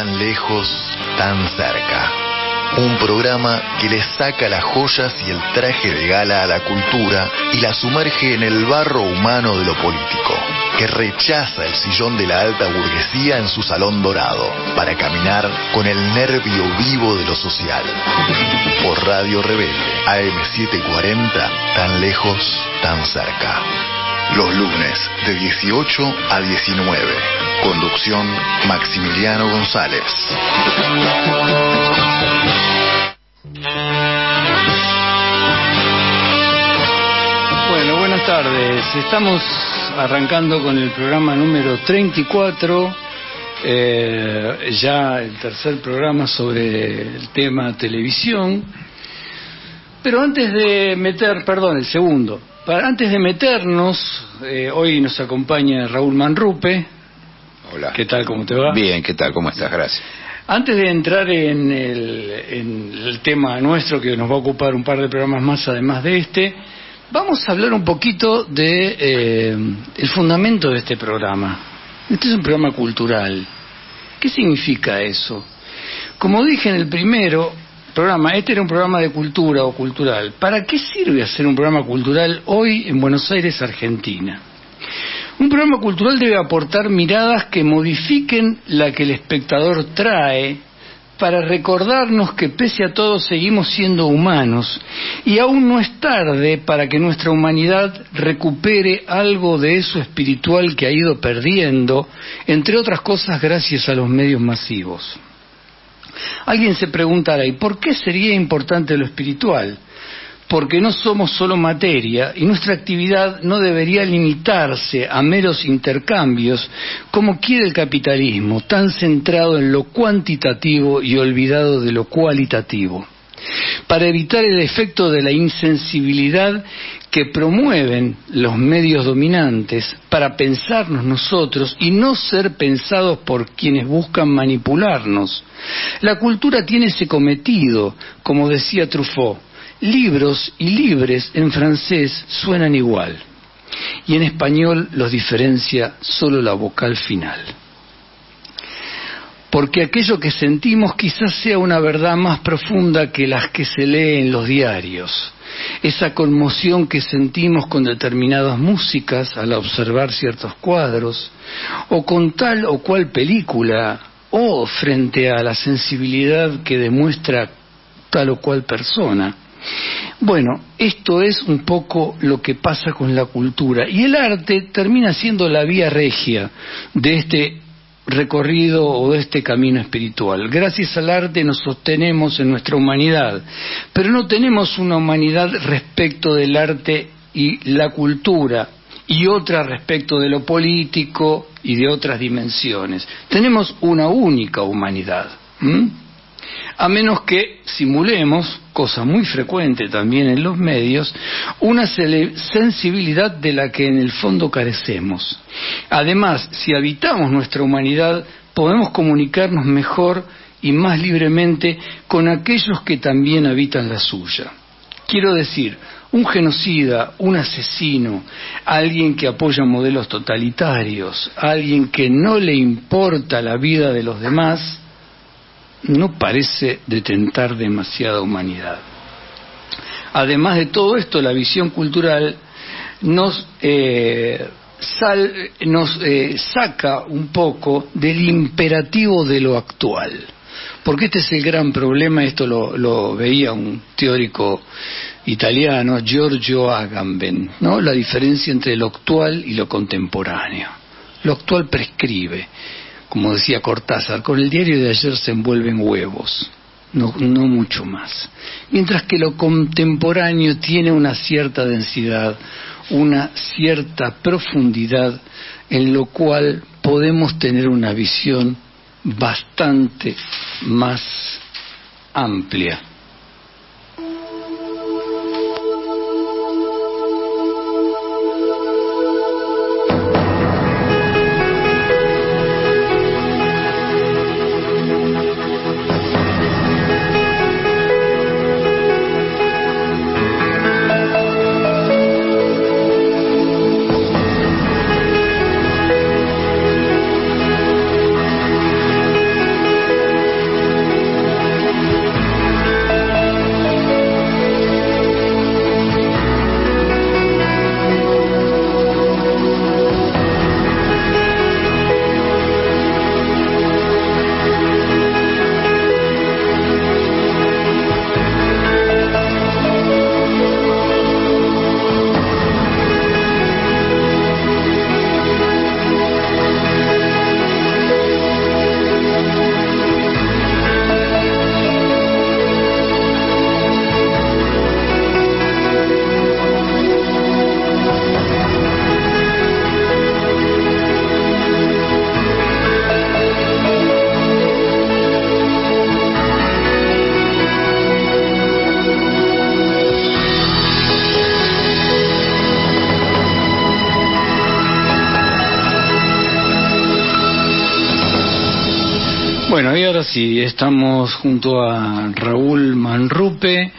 tan lejos, tan cerca. Un programa que le saca las joyas y el traje de gala a la cultura y la sumerge en el barro humano de lo político, que rechaza el sillón de la alta burguesía en su salón dorado, para caminar con el nervio vivo de lo social. Por Radio Rebelde, AM740, tan lejos, tan cerca. Los lunes, de 18 a 19. Conducción, Maximiliano González. Bueno, buenas tardes. Estamos arrancando con el programa número 34, ya el tercer programa sobre el tema televisión. Pero antes de el segundo. Antes de meternos, hoy nos acompaña Raúl Manrupe. Hola. ¿Qué tal? ¿Cómo te va? Bien, ¿qué tal? ¿Cómo estás? Gracias. Antes de entrar en el tema nuestro, que nos va a ocupar un par de programas más además de este, vamos a hablar un poquito de el fundamento de este programa. Este es un programa cultural. ¿Qué significa eso? Como dije en el primero programa, este era un programa de cultura o cultural. ¿Para qué sirve hacer un programa cultural hoy en Buenos Aires, Argentina? Un programa cultural debe aportar miradas que modifiquen la que el espectador trae, para recordarnos que pese a todo seguimos siendo humanos y aún no es tarde para que nuestra humanidad recupere algo de eso espiritual que ha ido perdiendo, entre otras cosas gracias a los medios masivos. Alguien se preguntará, ¿y por qué sería importante lo espiritual? Porque no somos solo materia y nuestra actividad no debería limitarse a meros intercambios como quiere el capitalismo, tan centrado en lo cuantitativo y olvidado de lo cualitativo. Para evitar el efecto de la insensibilidad que promueven los medios dominantes para pensarnos nosotros y no ser pensados por quienes buscan manipularnos. La cultura tiene ese cometido, como decía Truffaut. Libros y libres en francés suenan igual, y en español los diferencia solo la vocal final. Porque aquello que sentimos quizás sea una verdad más profunda que las que se lee en los diarios. Esa conmoción que sentimos con determinadas músicas al observar ciertos cuadros, o con tal o cual película, o frente a la sensibilidad que demuestra tal o cual persona. Bueno, esto es un poco lo que pasa con la cultura, y el arte termina siendo la vía regia de este recorrido o de este camino espiritual. Gracias al arte nos sostenemos en nuestra humanidad, pero no tenemos una humanidad respecto del arte y la cultura, y otra respecto de lo político y de otras dimensiones. Tenemos una única humanidad. A menos que simulemos, cosa muy frecuente también en los medios, una sensibilidad de la que en el fondo carecemos. Además, si habitamos nuestra humanidad, podemos comunicarnos mejor y más libremente con aquellos que también habitan la suya. Quiero decir, un genocida, un asesino, alguien que apoya modelos totalitarios, alguien que no le importa la vida de los demás, no parece detentar demasiada humanidad. Además de todo esto, la visión cultural nos saca un poco del imperativo de lo actual. Porque este es el gran problema, esto lo veía un teórico italiano, Giorgio Agamben, ¿no? La diferencia entre lo actual y lo contemporáneo. Lo actual prescribe. Como decía Cortázar, con el diario de ayer se envuelven huevos, no mucho más. Mientras que lo contemporáneo tiene una cierta densidad, una cierta profundidad, en lo cual podemos tener una visión bastante más amplia. Bueno, y ahora sí, estamos junto a Raúl Manrupe,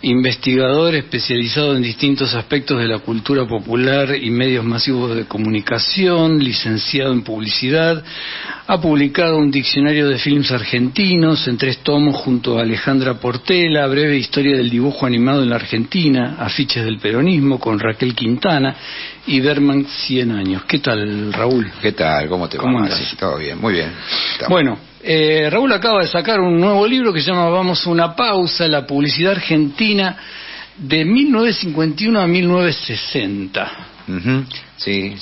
investigador especializado en distintos aspectos de la cultura popular y medios masivos de comunicación, licenciado en publicidad. Ha publicado un diccionario de films argentinos en 3 tomos junto a Alejandra Portela, breve historia del dibujo animado en la Argentina, afiches del peronismo con Raquel Quintana y Berman 100 años. ¿Qué tal, Raúl? ¿Qué tal? ¿Cómo te va? ¿Cómo andas? Sí, todo bien, muy bien. Estamos. Bueno, Raúl acaba de sacar un nuevo libro que se llama Vamos a una pausa, la publicidad argentina de 1951 a 1960. Uh-huh. Sí.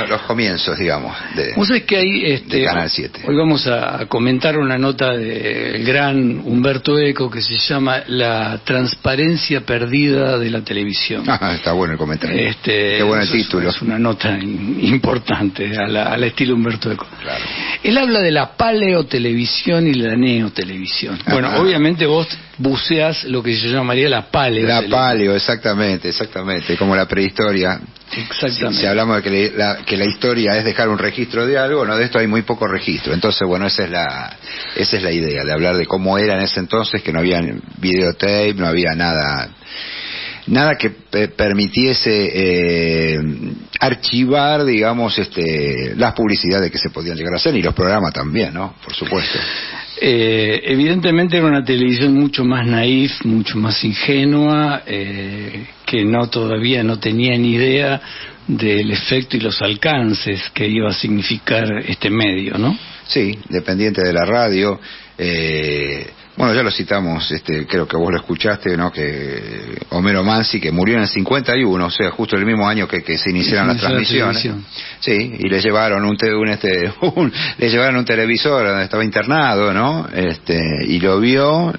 Los comienzos, digamos, Vos sabés que hay, de Canal 7. Hoy vamos a comentar una nota del gran Humberto Eco que se llama La transparencia perdida de la televisión. Está bueno el comentario. Qué bueno el título. Es una nota importante al estilo Humberto Eco. Claro. Él habla de la paleotelevisión y la neotelevisión. Bueno, obviamente vos buceás lo que se llamaría la paleotelevisión. La paleo, exactamente, como la prehistoria. Exactamente. Si hablamos de que la historia es dejar un registro de algo, no, de esto hay muy poco registro. Entonces, bueno, esa es la idea, de hablar de cómo era en ese entonces, que no había videotape, no había nada que permitiese archivar, digamos, las publicidades que se podían llegar a hacer, y los programas también, ¿no? Por supuesto. Evidentemente era una televisión mucho más naif, mucho más ingenua, que todavía no tenía ni idea del efecto y los alcances que iba a significar este medio, ¿no? Sí, dependiente de la radio. Bueno, ya lo citamos, creo que vos lo escuchaste, ¿no? Que Homero Mansi, que murió en el 51, o sea, justo el mismo año que se iniciaron las transmisiones. Sí, y le llevaron le llevaron un televisor donde estaba internado, ¿no? Y lo vio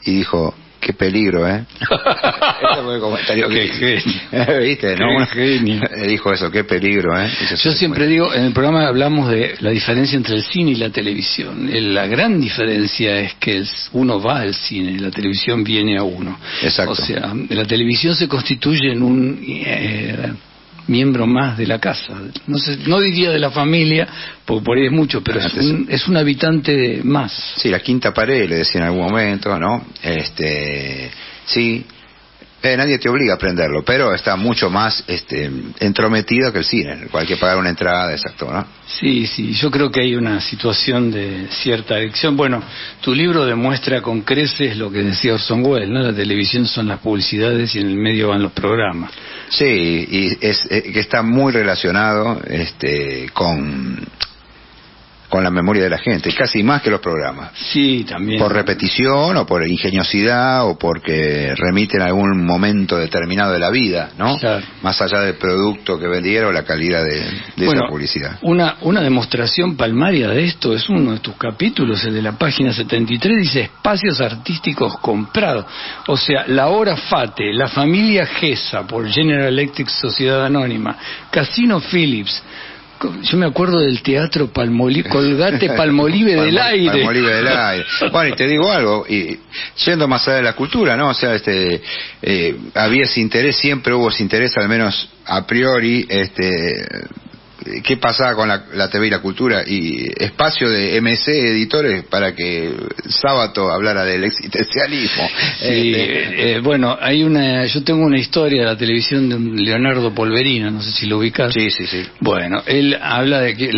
y dijo: qué peligro, ¿eh? Ese fue el comentario que genio. ¿Viste? ¿No? Genio. Dijo eso, qué peligro, ¿eh? Yo siempre digo, en el programa hablamos de la diferencia entre el cine y la televisión. La gran diferencia es que uno va al cine y la televisión viene a uno. Exacto. O sea, la televisión se constituye en un miembro más de la casa. No diría de la familia, porque por ahí es mucho, pero es un habitante más. Sí, la quinta pared, le decía en algún momento, ¿no? Sí, nadie te obliga a aprenderlo, pero está mucho más entrometido que el cine, en el cual hay que pagar una entrada, exacto, ¿no? Sí, yo creo que hay una situación de cierta adicción. Bueno, tu libro demuestra con creces lo que decía Orson Welles, ¿no? La televisión son las publicidades y en el medio van los programas. Sí, y que está muy relacionado con la memoria de la gente, casi más que los programas. Sí, también. Por repetición, o por ingeniosidad, o porque remiten a algún momento determinado de la vida, ¿no? Claro. Más allá del producto que vendieron o la calidad de esa publicidad. Una demostración palmaria de esto es uno de tus capítulos, el de la página 73, dice espacios artísticos comprados. O sea, la Hora Fate, la familia Gesa por General Electric Sociedad Anónima, Casino Philips. Yo me acuerdo del teatro Colgate Palmolive del aire. Palmolive del aire. Bueno, y te digo algo, y yendo más allá de la cultura, ¿no? O sea, había ese interés, siempre hubo ese interés, al menos a priori, qué pasaba con la TV y la cultura, y espacio de MC Editores para que Sábato hablara del existencialismo. Sí, bueno, yo tengo una historia de la televisión de un Leonardo Polverina, no sé si lo ubicás. Sí. Bueno, él habla de que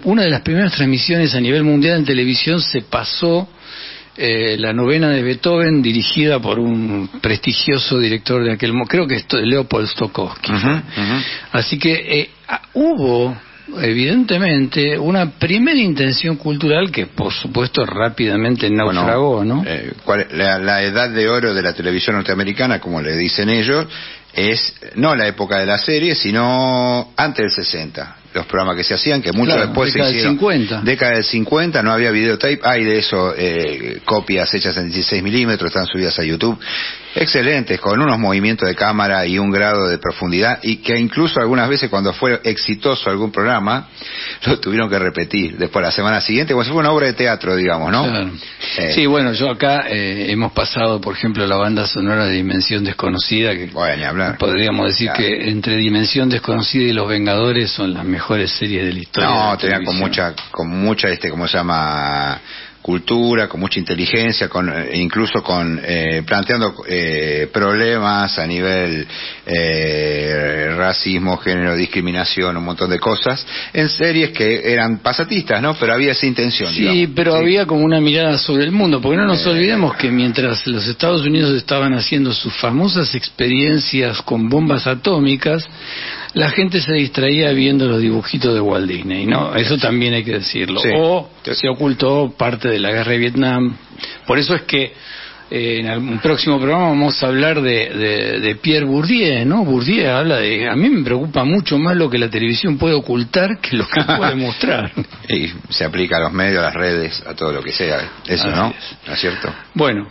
una de las primeras transmisiones a nivel mundial en televisión se pasó la novena de Beethoven, dirigida por un prestigioso director de aquel momento, creo que es Leopold Stokowski. Así que hubo evidentemente una primera intención cultural que por supuesto rápidamente naufragó, ¿no? La edad de oro de la televisión norteamericana, como le dicen ellos, es no la época de la serie, sino antes del 60. Los programas que se hacían, que mucho después se hicieron. Década del 50, no había videotape, hay de eso copias hechas en 16 milímetros, están subidas a YouTube. Excelentes, con unos movimientos de cámara y un grado de profundidad, y que incluso algunas veces cuando fue exitoso algún programa, lo tuvieron que repetir después la semana siguiente, como si fuera una obra de teatro, digamos, ¿no? Claro. Sí, bueno, yo acá hemos pasado, por ejemplo, la banda sonora de Dimensión Desconocida, que bueno, hablar. Podríamos decir que entre Dimensión Desconocida y Los Vengadores son las mejores series de la historia. No, tenía con mucha, ¿cómo se llama? Cultura, con mucha inteligencia, incluso planteando problemas a nivel racismo, género, discriminación, un montón de cosas, en series que eran pasatistas, ¿no? Pero había esa intención. Sí, digamos. pero había como una mirada sobre el mundo, porque no nos olvidemos que mientras los Estados Unidos estaban haciendo sus famosas experiencias con bombas atómicas, la gente se distraía viendo los dibujitos de Walt Disney, ¿no? Eso también hay que decirlo. Sí. O se ocultó parte de la guerra de Vietnam. Por eso es que en un próximo programa vamos a hablar de Pierre Bourdieu, ¿no? Bourdieu habla de... A mí me preocupa mucho más lo que la televisión puede ocultar que lo que puede mostrar. Y se aplica a los medios, a las redes, a todo lo que sea. Eso, Así ¿no? es. ¿No es cierto? Bueno,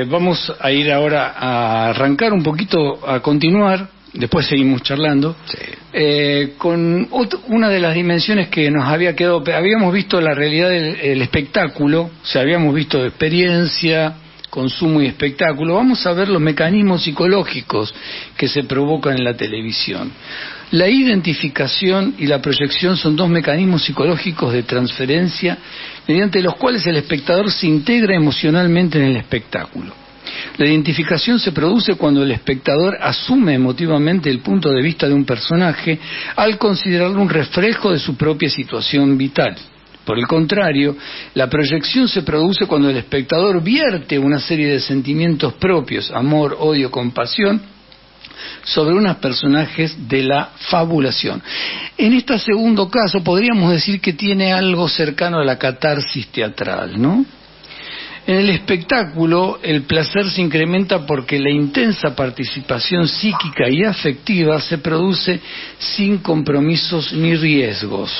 vamos a ir ahora a arrancar un poquito, a continuar. Después seguimos charlando, sí. Con una de las dimensiones que nos había quedado. Habíamos visto la realidad del espectáculo, o sea, habíamos visto experiencia, consumo y espectáculo. Vamos a ver los mecanismos psicológicos que se provocan en la televisión. La identificación y la proyección son dos mecanismos psicológicos de transferencia mediante los cuales el espectador se integra emocionalmente en el espectáculo. La identificación se produce cuando el espectador asume emotivamente el punto de vista de un personaje al considerarlo un reflejo de su propia situación vital. Por el contrario, la proyección se produce cuando el espectador vierte una serie de sentimientos propios, amor, odio, compasión, sobre unos personajes de la fabulación. En este segundo caso podríamos decir que tiene algo cercano a la catarsis teatral, ¿no? En el espectáculo, el placer se incrementa porque la intensa participación psíquica y afectiva se produce sin compromisos ni riesgos.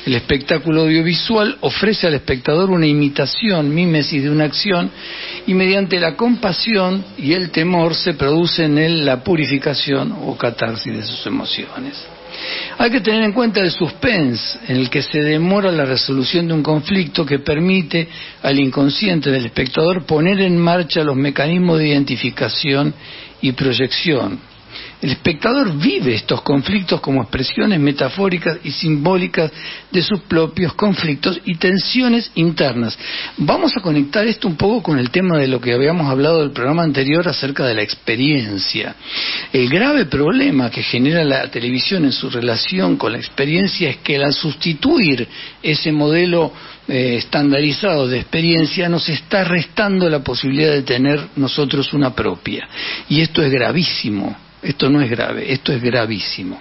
El espectáculo audiovisual ofrece al espectador una imitación, mímesis de una acción, y mediante la compasión y el temor se produce en él la purificación o catarsis de sus emociones. Hay que tener en cuenta el suspense, en el que se demora la resolución de un conflicto que permite al inconsciente del espectador poner en marcha los mecanismos de identificación y proyección. El espectador vive estos conflictos como expresiones metafóricas y simbólicas de sus propios conflictos y tensiones internas. Vamos a conectar esto un poco con el tema de lo que habíamos hablado del programa anterior acerca de la experiencia. El grave problema que genera la televisión en su relación con la experiencia es que al sustituir ese modelo estandarizado de experiencia nos está restando la posibilidad de tener nosotros una propia. Y esto es gravísimo. Esto no es grave, esto es gravísimo.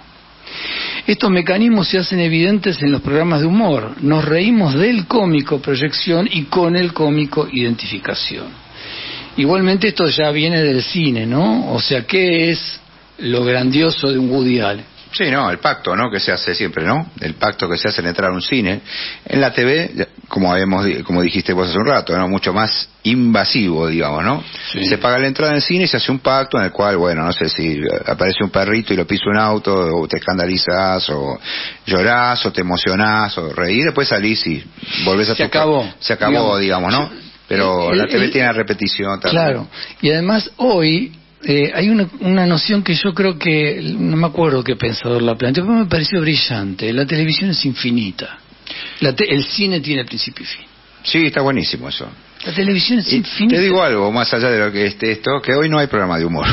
Estos mecanismos se hacen evidentes en los programas de humor. Nos reímos del cómico proyección y con el cómico identificación. Igualmente esto ya viene del cine, ¿no? O sea, ¿qué es lo grandioso de un Woody Allen? Sí, no, el pacto, ¿no? Que se hace siempre, ¿no? El pacto que se hace al entrar a un cine. En la TV, como dijiste vos hace un rato, ¿no? Mucho más invasivo, digamos, ¿no? Sí. Se paga la entrada en cine y se hace un pacto en el cual, bueno, no sé si aparece un perrito y lo pisa un auto, o te escandalizás, o llorás, o te emocionás, o reís, después salís y volvés a tu casa. Se acabó, digamos, ¿no? Pero la TV tiene la repetición también. Claro, y además hoy hay una noción que yo creo que, no me acuerdo qué pensador la planteó, pero me pareció brillante. La televisión es infinita. El cine tiene principio y fin. Sí, está buenísimo eso. La televisión es infinita. Te digo algo, más allá de lo que esté esto, que hoy no hay programa de humor.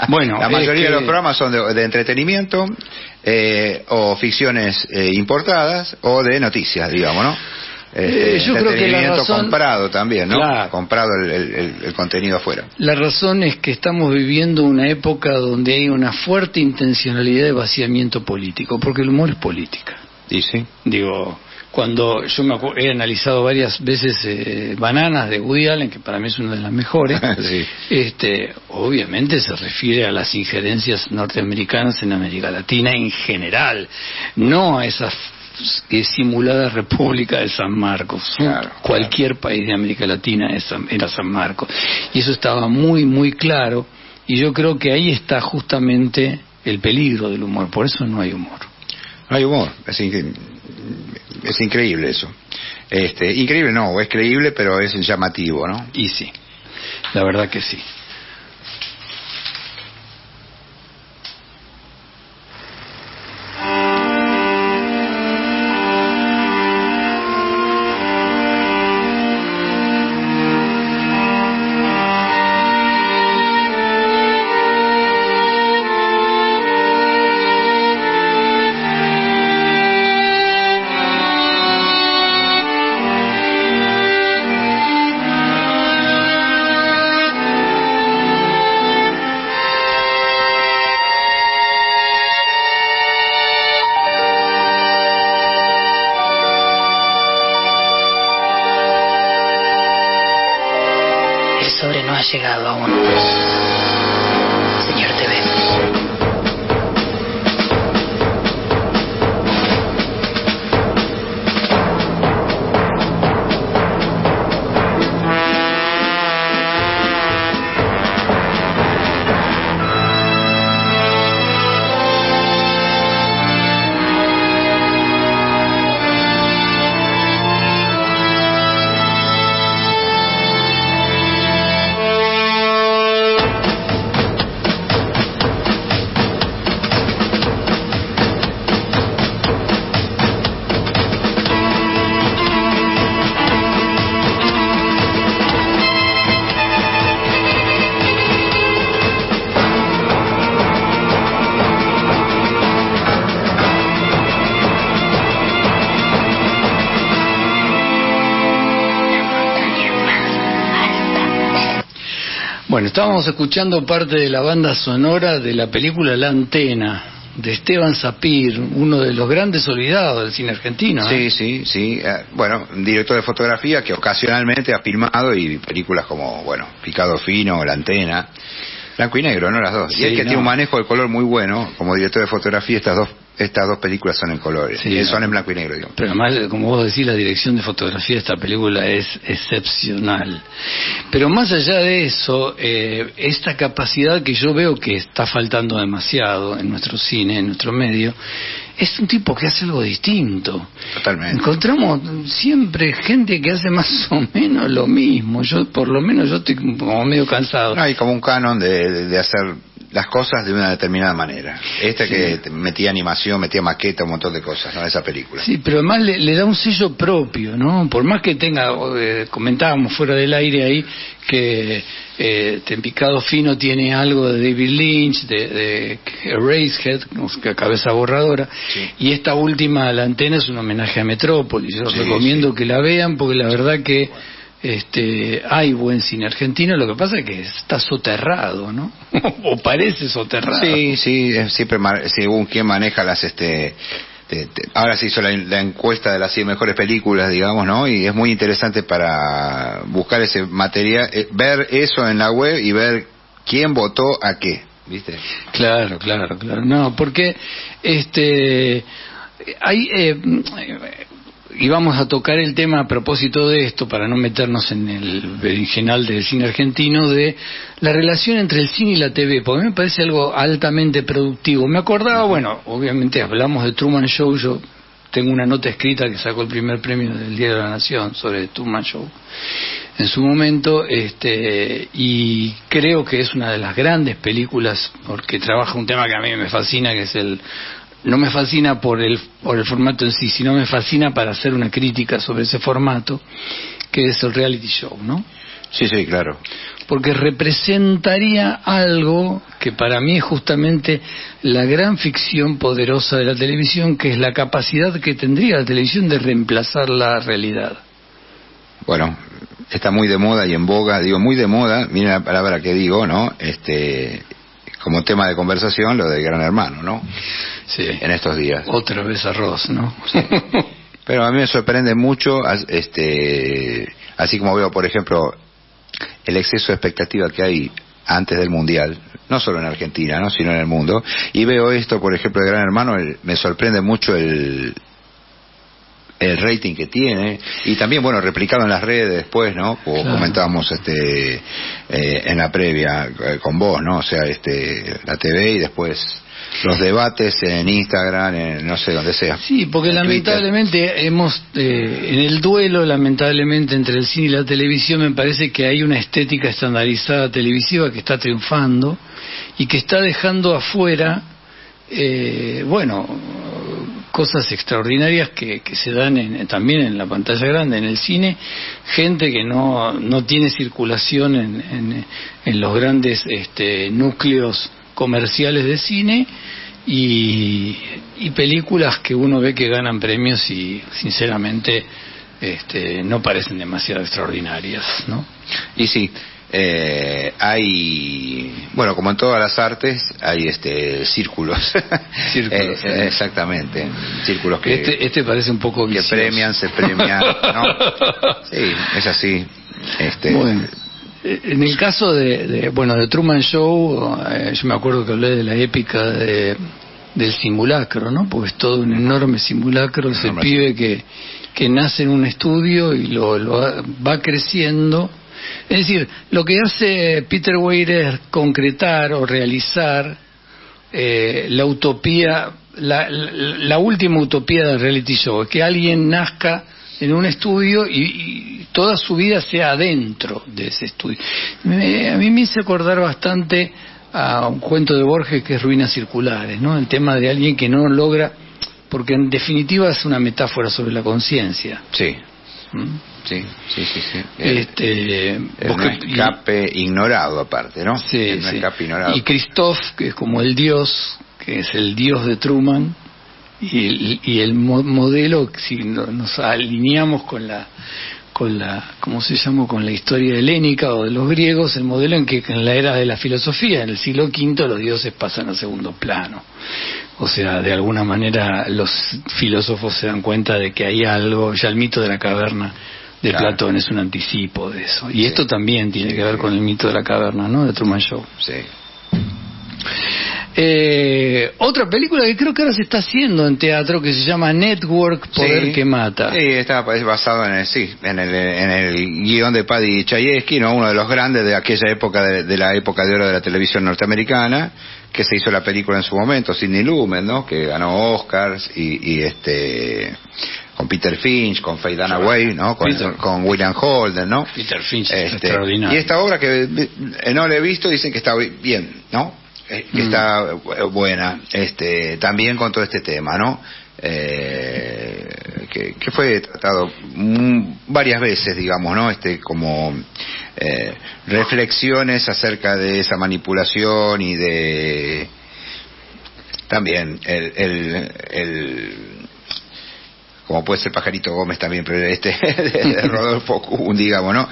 Bueno, la mayoría de los programas son de entretenimiento, o ficciones importadas, o de noticias, digamos, ¿no? Yo creo que la razón, comprado también, ¿no? Claro, comprado el contenido afuera. La razón es que estamos viviendo una época donde hay una fuerte intencionalidad de vaciamiento político, porque el humor es política. ¿Y sí? Digo, cuando yo he analizado varias veces Bananas de Woody Allen, que para mí es una de las mejores, sí. Obviamente se refiere a las injerencias norteamericanas en América Latina en general, no a esas simulada República de San Marcos. Claro, Cualquier país de América Latina era San Marcos. Y eso estaba muy, muy claro. Y yo creo que ahí está justamente el peligro del humor. Por eso no hay humor. No hay humor. Es increíble eso. Increíble no, es creíble, pero es llamativo, ¿no? Y sí, la verdad que sí. Llegado aún, señor TV. Bueno, estábamos escuchando parte de la banda sonora de la película La Antena, de Esteban Sapir, uno de los grandes olvidados del cine argentino. Sí. Bueno, un director de fotografía que ocasionalmente ha filmado y películas como, bueno, Picado Fino, La Antena, blanco y negro, ¿no? Las dos. Sí, y es que no. tiene un manejo del color muy bueno. Como director de fotografía, estas dos películas son en colores. Sí, son no. en blanco y negro, digamos. Pero además, como vos decís, la dirección de fotografía de esta película es excepcional. Pero más allá de eso, esta capacidad que yo veo que está faltando demasiado en nuestro cine, en nuestro medio, es un tipo que hace algo distinto. Totalmente. Encontramos siempre gente que hace más o menos lo mismo. Por lo menos yo estoy como medio cansado. No, hay como un canon de hacer las cosas de una determinada manera. Que metía animación, metía maqueta, un montón de cosas, ¿no? Esa película. Sí, pero además le da un sello propio, ¿no? Por más que tenga, comentábamos fuera del aire ahí, que Picado Fino tiene algo de David Lynch, de Eraserhead, Cabeza Borradora, sí. Y esta última, La Antena, es un homenaje a Metrópolis. Yo recomiendo que la vean, porque la verdad que hay buen cine argentino. Lo que pasa es que está soterrado, ¿no? O parece soterrado. Sí, siempre según quién maneja las ahora se hizo la encuesta de las 100 mejores películas, digamos, ¿no? Y es muy interesante para buscar ese material, ver eso en la web y ver quién votó a qué, ¿viste? Claro. No, porque hay y vamos a tocar el tema a propósito de esto, para no meternos en el berenjenal del cine argentino, de la relación entre el cine y la TV, porque a mí me parece algo altamente productivo. Me acordaba, bueno, obviamente hablamos de Truman Show, yo tengo una nota escrita que sacó el primer premio del Diario de la Nación sobre Truman Show en su momento, y creo que es una de las grandes películas, porque trabaja un tema que a mí me fascina, que es no me fascina por el formato en sí, sino me fascina para hacer una crítica sobre ese formato, que es el reality show, ¿no? Sí, claro. Porque representaría algo que para mí es justamente la gran ficción poderosa de la televisión, que es la capacidad que tendría la televisión de reemplazar la realidad. Bueno, está muy de moda y en boga, digo muy de moda, miren la palabra que digo, ¿no? Como tema de conversación, lo de Gran Hermano, ¿no? Sí. En estos días. Otra vez arroz, ¿no? Sí. Pero a mí me sorprende mucho, así como veo, por ejemplo, el exceso de expectativa que hay antes del Mundial, no solo en Argentina, ¿no? Sino en el mundo, y veo esto, por ejemplo, de Gran Hermano, me sorprende mucho el rating que tiene, y también, bueno, replicado en las redes después, ¿no? Como claro. comentábamos en la previa con vos, ¿no? O sea, la TV y después los debates en Instagram, en no sé dónde sea. Sí, porque lamentablemente hemos, en el duelo, lamentablemente, entre el cine y la televisión, me parece que hay una estética estandarizada televisiva que está triunfando y que está dejando afuera, cosas extraordinarias que se dan también en la pantalla grande, en el cine, gente que no tiene circulación en los grandes núcleos comerciales de cine y películas que uno ve que ganan premios y sinceramente no parecen demasiado extraordinarias, ¿no? Y sí, hay, bueno, como en todas las artes, hay círculos. Círculos, exactamente, círculos que este parece un poco que vicioso. se premian, ¿no? Sí, es así. Bueno, en el caso de Truman Show, yo me acuerdo que hablé de la épica del simulacro, ¿no? Porque es todo un enorme simulacro, ese pibe que nace en un estudio y lo va creciendo. Es decir, lo que hace Peter Weir es concretar o realizar la utopía, la última utopía del reality show, es que alguien nazca en un estudio y toda su vida sea adentro de ese estudio. A mí me hizo acordar bastante a un cuento de Borges que es Ruinas Circulares, ¿no? El tema de alguien que no logra, porque en definitiva es una metáfora sobre la conciencia. Sí. ¿Mm? Sí. Un escape ignorado aparte, ¿no? Sí, un escape ignorado. Y Christoph, que es como el dios, que es el dios de Truman, y el modelo, si nos alineamos con la ¿cómo se llama? Con la historia helénica o de los griegos, el modelo en que en la era de la filosofía, en el siglo V, los dioses pasan a segundo plano. O sea, de alguna manera los filósofos se dan cuenta de que hay algo, ya el mito de la caverna de Platón es un anticipo de eso. Y esto también tiene que ver con el mito de la caverna, ¿no? De Truman Show. Sí. Otra película que creo que ahora se está haciendo en teatro que se llama Network, Poder que Mata. Sí, está basado en el guión de Paddy Chayefsky, ¿no? Uno de los grandes de aquella época, de la época de oro de la televisión norteamericana, que se hizo la película en su momento, Sidney Lumet, ¿no? Que ganó Oscars y con Peter Finch, con Faye Dunaway, ¿no? Con William Holden, ¿no? Peter Finch es extraordinario. Y esta obra que no la he visto, dicen que está bien, ¿no? Que está buena, también con todo este tema, ¿no? Que fue tratado varias veces, digamos, ¿no? Como reflexiones acerca de esa manipulación y de también como puede ser Pajarito Gómez también, pero de Rodolfo Kuhn, digamos, ¿no?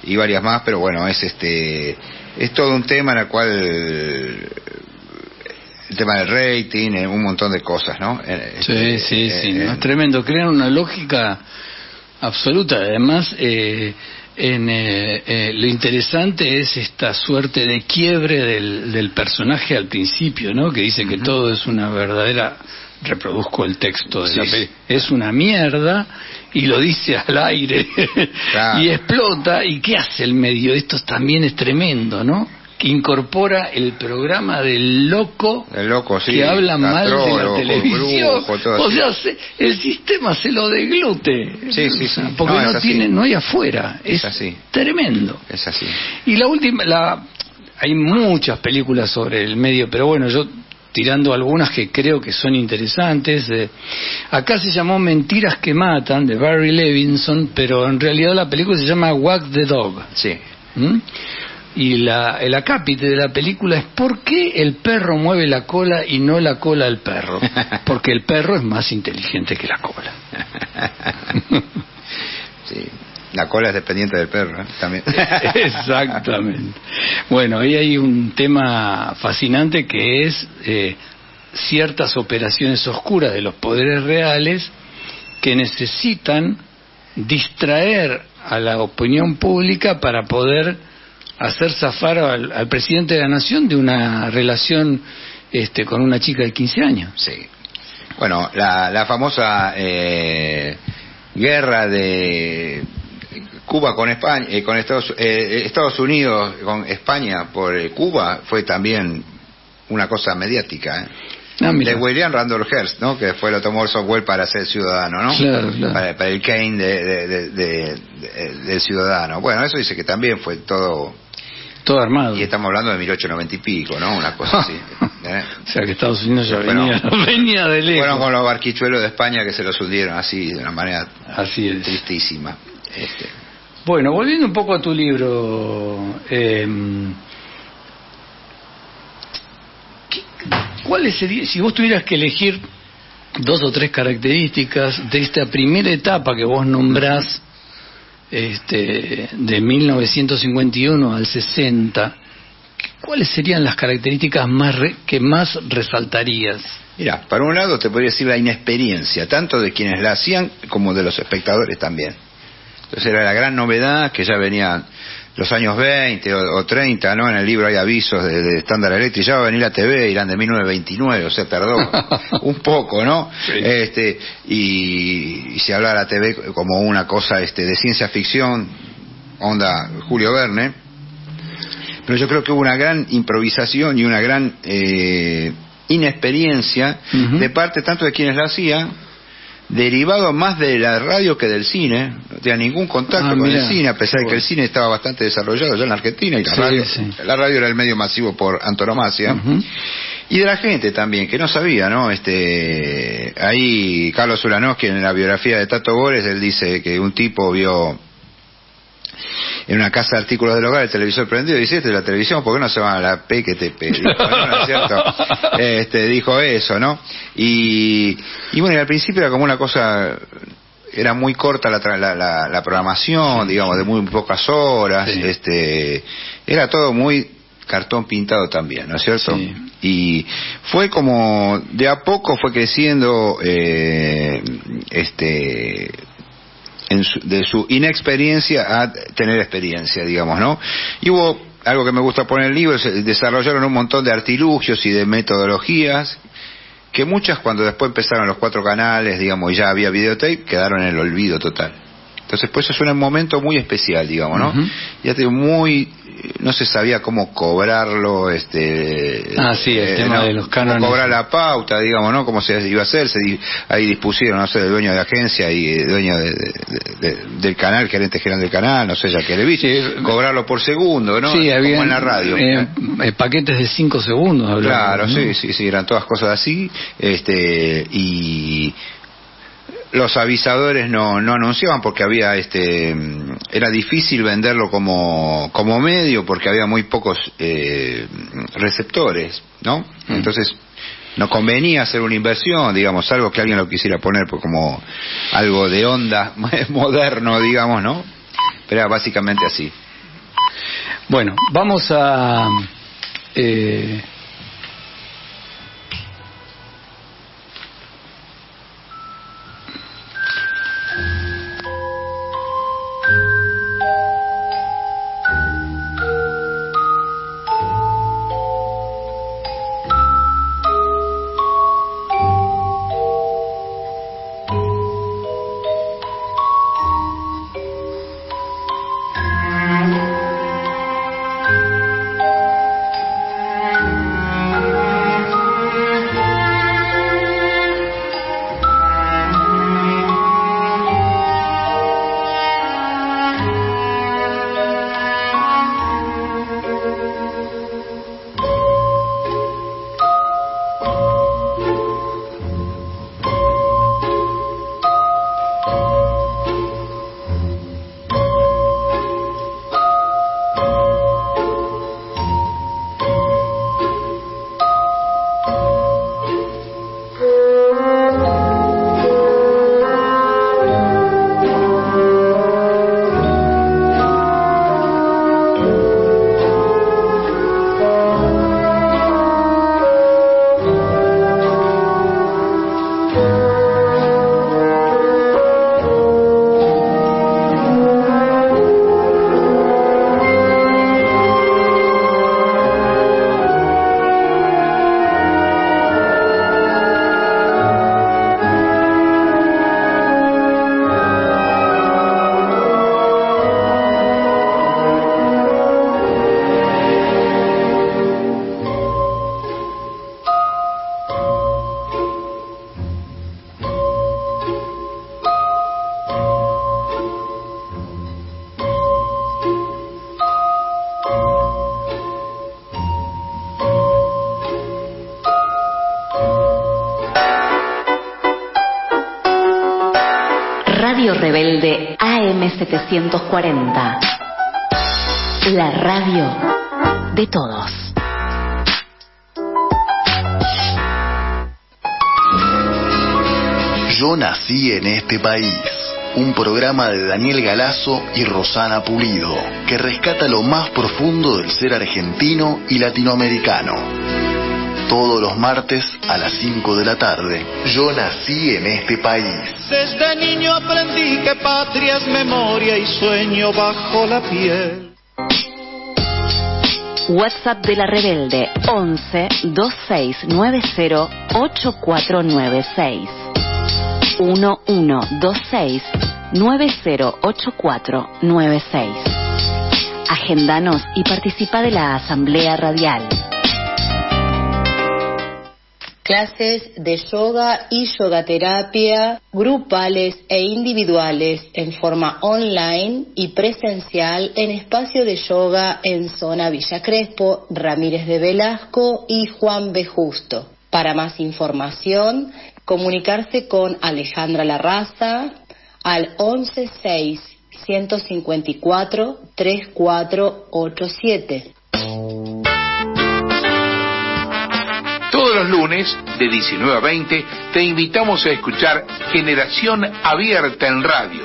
Y varias más, pero bueno, es todo un tema en el cual el tema del rating, un montón de cosas, ¿no? Sí, es tremendo, crean una lógica absoluta. Además, lo interesante es esta suerte de quiebre del personaje al principio, ¿no? Que dice que todo es una verdadera, reproduzco el texto de la película, es una mierda, y lo dice al aire, claro. Y explota. ¿Y qué hace el medio? Esto también es tremendo, ¿no? Que incorpora el programa del loco, sí, que habla mal de la televisión. Brujo, o sea, el sistema se lo deglute. Sí. Porque no hay afuera. Es así. Tremendo. Es así. Y la última, hay muchas películas sobre el medio, pero bueno, yo tirando algunas que creo que son interesantes. Acá se llamó Mentiras que Matan, de Barry Levinson, pero en realidad la película se llama Wag the Dog. Sí. Y el acápite de la película es ¿por qué el perro mueve la cola y no la cola del perro? Porque el perro es más inteligente que la cola. Sí. La cola es dependiente del perro, también. Exactamente. Bueno, ahí hay un tema fascinante que es ciertas operaciones oscuras de los poderes reales que necesitan distraer a la opinión pública para poder hacer zafar al presidente de la nación de una relación con una chica de 15 años. Sí. Bueno, la famosa guerra de Cuba con España, con Estados Unidos con España por Cuba fue también una cosa mediática, de William Randolph Hearst, ¿no? Que fue lo tomó el software para ser ciudadano, ¿no? Claro. Para el Kane del ciudadano. Bueno, eso dice que también fue todo armado. Y estamos hablando de 1890 y pico, ¿no? Una cosa así. O sea que Estados Unidos ya venía de lejos. Fueron con los barquichuelos de España que se los hundieron así, de una manera tristísima. Bueno, volviendo un poco a tu libro, ¿cuáles serían, si vos tuvieras que elegir 2 o 3 características de esta primera etapa que vos nombrás, de 1951 al 60, ¿cuáles serían las características que más resaltarías? Mira, para un lado te podría decir la inexperiencia, tanto de quienes la hacían como de los espectadores también. Entonces era la gran novedad que ya venían los años 20 o 30, ¿no? En el libro hay avisos de Standard Electric, ya va a venir la TV, irán de 1929, o sea, tardó un poco, ¿no? Sí. Y se habla de la TV como una cosa de ciencia ficción, onda Julio Verne, pero yo creo que hubo una gran improvisación y una gran inexperiencia de parte tanto de quienes la hacían, derivado más de la radio que del cine. No tenía ningún contacto con el cine, a pesar de que el cine estaba bastante desarrollado ya en la Argentina, y la radio era el medio masivo por antonomasia. Y de la gente también, que no sabía, ¿no? Ahí Carlos Ulanowski, en la biografía de Tato Bores, él dice que un tipo vio en una casa de artículos del hogar el televisor prendido y dice, esta es la televisión, ¿por qué no se va a la PQTP? Dijo, ¿no es cierto? Dijo eso, ¿no? Y bueno, y al principio era como una cosa, era muy corta la programación, digamos, de muy pocas horas, era todo muy cartón pintado también, ¿no es cierto? Sí. Y fue como, de a poco fue creciendo de su inexperiencia a tener experiencia, digamos, ¿no? Y hubo algo que me gusta poner en el libro, desarrollaron un montón de artilugios y de metodologías que muchas, cuando después empezaron los 4 canales, digamos, y ya había videotape, quedaron en el olvido total. Entonces, pues eso era un momento muy especial, digamos, ¿no? Ya te digo, no se sabía cómo cobrarlo, el tema de los cánones. Cómo cobrar la pauta, digamos, ¿no? Cómo se iba a hacer, ahí dispusieron, no sé, el dueño de agencia y el dueño del canal, gerente general del canal, no sé, Yaquelevich, cobrarlo por segundo, ¿no? Sí, había, como en la radio. Paquetes de 5 segundos. Claro, ¿no? Sí, eran todas cosas así, y los avisadores no anunciaban porque había era difícil venderlo como medio porque había muy pocos receptores, ¿no? Entonces no convenía hacer una inversión, digamos, algo que alguien lo quisiera poner como algo de onda moderno, digamos, ¿no? Pero era básicamente así. Bueno, vamos a Radio Rebelde AM740. La radio de todos. Yo nací en este país. Un programa de Daniel Galazo y Rosana Pulido, que rescata lo más profundo del ser argentino y latinoamericano. Todos los martes a las 5 de la tarde. Yo nací en este país. Desde niño aprendí que patria es memoria y sueño bajo la piel. WhatsApp de la Rebelde 11 2690 8496 1126 908496. Agendanos y participa de la Asamblea Radial. Clases de yoga y yogaterapia grupales e individuales en forma online y presencial en espacio de yoga en zona Villa Crespo, Ramírez de Velasco y Juan B. Justo. Para más información, comunicarse con Alejandra Larraza al 116 154 3487. Todos los lunes, de 19 a 20, te invitamos a escuchar Generación Abierta en Radio.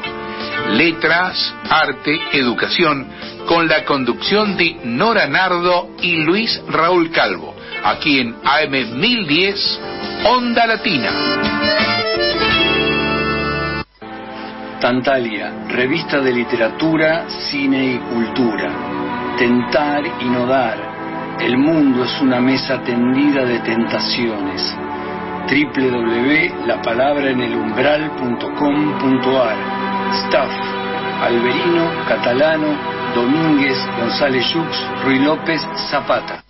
Letras, arte, educación, con la conducción de Nora Nardo y Luis Raúl Calvo, aquí en AM 1010, Onda Latina. Tantalia, revista de literatura, cine y cultura. Tentar y no dar. El mundo es una mesa tendida de tentaciones. www.lapalabraenelumbral.com.ar. Staff: Alberino, Catalano, Domínguez, González Yux, Ruy López, Zapata.